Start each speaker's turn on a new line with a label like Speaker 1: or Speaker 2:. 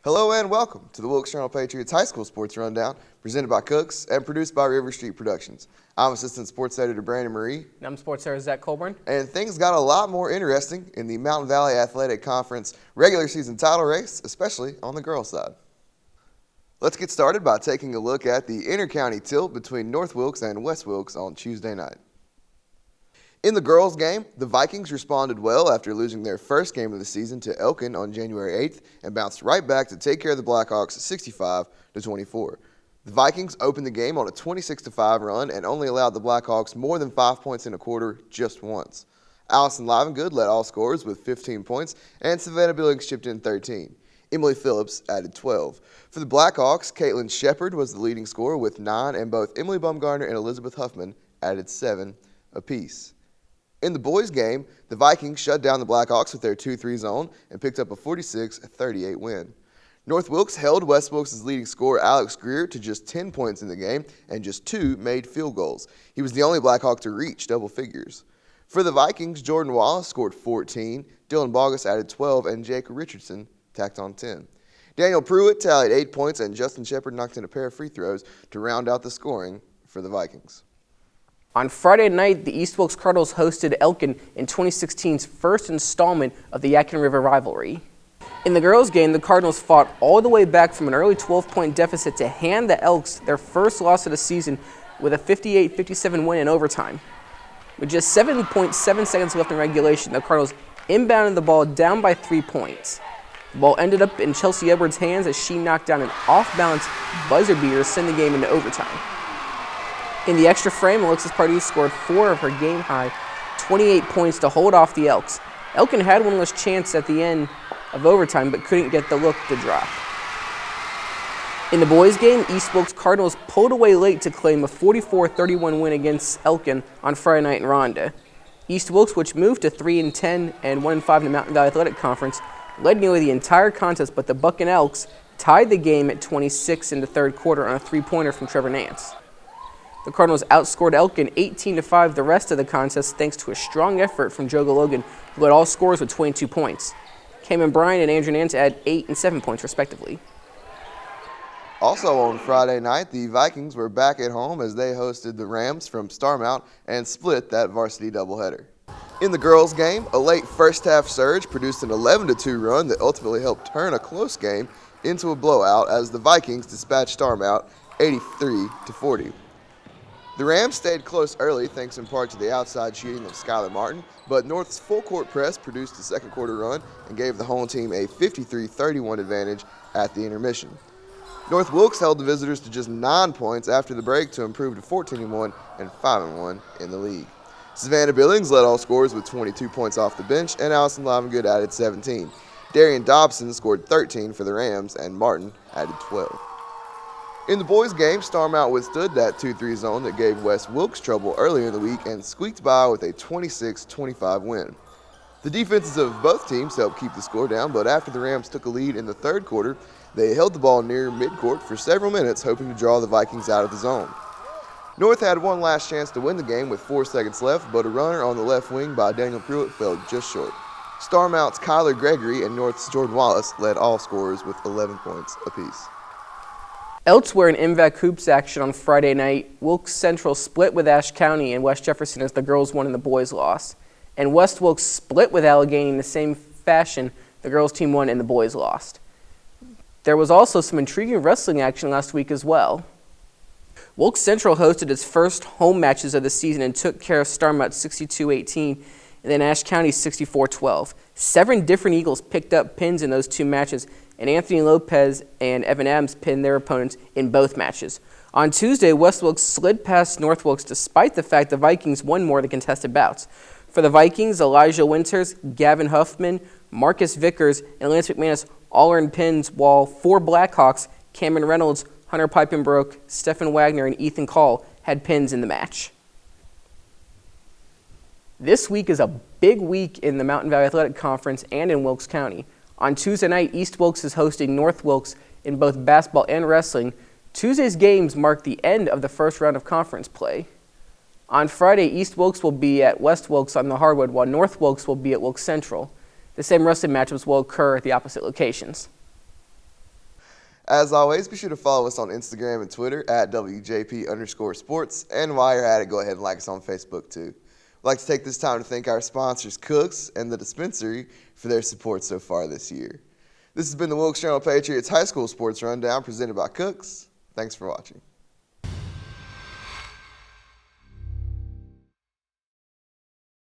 Speaker 1: Hello and welcome to the Wilkes Journal-Patriot's High School Sports Rundown, presented by Cooks and produced by River Street Productions. I'm Assistant Sports Editor Brandon Moree.
Speaker 2: And I'm Sports Editor Zach Colburn.
Speaker 1: And things got a lot more interesting in the Mountain Valley Athletic Conference regular season title race, especially on the girls' side. Let's get started by taking a look at the inter-county tilt between North Wilkes and West Wilkes on Tuesday night. In the girls' game, the Vikings responded well after losing their first game of the season to Elkin on January 8th and bounced right back to take care of the Blackhawks 65-24. The Vikings opened the game on a 26-5 run and only allowed the Blackhawks more than 5 points in a quarter just once. Allison Livengood led all scorers with 15 points, and Savannah Billings chipped in 13. Emily Phillips added 12. For the Blackhawks, Caitlin Shepard was the leading scorer with 9, and both Emily Bumgarner and Elizabeth Huffman added 7 apiece. In the boys' game, the Vikings shut down the Blackhawks with their 2-3 zone and picked up a 46-38 win. North Wilkes held West Wilkes' leading scorer Alex Greer to just 10 points in the game and just 2 made field goals. He was the only Blackhawk to reach double figures. For the Vikings, Jordan Wallace scored 14, Dylan Bogus added 12, and Jake Richardson tacked on 10. Daniel Pruitt tallied 8 points, and Justin Shepard knocked in a pair of free throws to round out the scoring for the Vikings.
Speaker 2: On Friday night, the East Wilkes Cardinals hosted Elkin in 2016's first installment of the Yadkin River rivalry. In the girls' game, the Cardinals fought all the way back from an early 12-point deficit to hand the Elks their first loss of the season with a 58-57 win in overtime. With just 7.7 seconds left in regulation, the Cardinals inbounded the ball down by 3 points. The ball ended up in Chelsea Edwards' hands as she knocked down an off-balance buzzer beater to send the game into overtime. In the extra frame, Alexis Pardue scored 4 of her game-high 28 points to hold off the Elks. Elkin had one less chance at the end of overtime, but couldn't get the look to drop. In the boys' game, East Wilkes Cardinals pulled away late to claim a 44-31 win against Elkin on Friday night in Ronda. East Wilkes, which moved to 3-10 and 1-5 in the Mountain Valley Athletic Conference, led nearly the entire contest, but the Buckin' Elks tied the game at 26 in the third quarter on a three-pointer from Trevor Nance. The Cardinals outscored Elkin 18-5 the rest of the contest thanks to a strong effort from Joga Logan, who led all scorers with 22 points. Cayman Bryan and Andrew Nance had 8 and 7 points respectively.
Speaker 1: Also on Friday night, the Vikings were back at home as they hosted the Rams from Starmount and split that varsity doubleheader. In the girls' game, a late first-half surge produced an 11-2 run that ultimately helped turn a close game into a blowout as the Vikings dispatched Starmount 83-40. The Rams stayed close early thanks in part to the outside shooting of Skylar Martin, but North's full-court press produced a second-quarter run and gave the home team a 53-31 advantage at the intermission. North Wilkes held the visitors to just 9 points after the break to improve to 14-1 and 5-1 in the league. Savannah Billings led all scorers with 22 points off the bench, and Allison Livengood added 17. Darian Dobson scored 13 for the Rams, and Martin added 12. In the boys' game, Starmount withstood that 2-3 zone that gave West Wilkes trouble earlier in the week and squeaked by with a 26-25 win. The defenses of both teams helped keep the score down, but after the Rams took a lead in the third quarter, they held the ball near midcourt for several minutes, hoping to draw the Vikings out of the zone. North had one last chance to win the game with 4 seconds left, but a runner on the left wing by Daniel Pruitt fell just short. Starmount's Kyler Gregory and North's Jordan Wallace led all scorers with 11 points apiece.
Speaker 2: Elsewhere in MVAC hoops action on Friday night, Wilkes Central split with Ashe County and West Jefferson as the girls won and the boys lost. And West Wilkes split with Allegheny in the same fashion. The girls team won and the boys lost. There was also some intriguing wrestling action last week as well. Wilkes Central hosted its first home matches of the season and took care of Starmount 62-18 and then Ashe County 64-12. 7 different Eagles picked up pins in those 2 matches, and Anthony Lopez and Evan Adams pinned their opponents in both matches. On Tuesday, West Wilkes slid past North Wilkes despite the fact the Vikings won more of the contested bouts. For the Vikings, Elijah Winters, Gavin Huffman, Marcus Vickers, and Lance McManus all earned pins, while 4 Blackhawks, Cameron Reynolds, Hunter Pipenbrook, Stephen Wagner, and Ethan Call had pins in the match. This week is a big week in the Mountain Valley Athletic Conference and in Wilkes County. On Tuesday night, East Wilkes is hosting North Wilkes in both basketball and wrestling. Tuesday's games mark the end of the first round of conference play. On Friday, East Wilkes will be at West Wilkes on the hardwood, while North Wilkes will be at Wilkes Central. The same wrestling matchups will occur at the opposite locations.
Speaker 1: As always, be sure to follow us on Instagram and Twitter at WJP_sports. And while you're at it, go ahead and like us on Facebook too. I'd like to take this time to thank our sponsors, Cooks and the Dispensary, for their support so far this year. This has been the Wilkes Journal-Patriot's High School Sports Rundown presented by Cooks. Thanks for watching.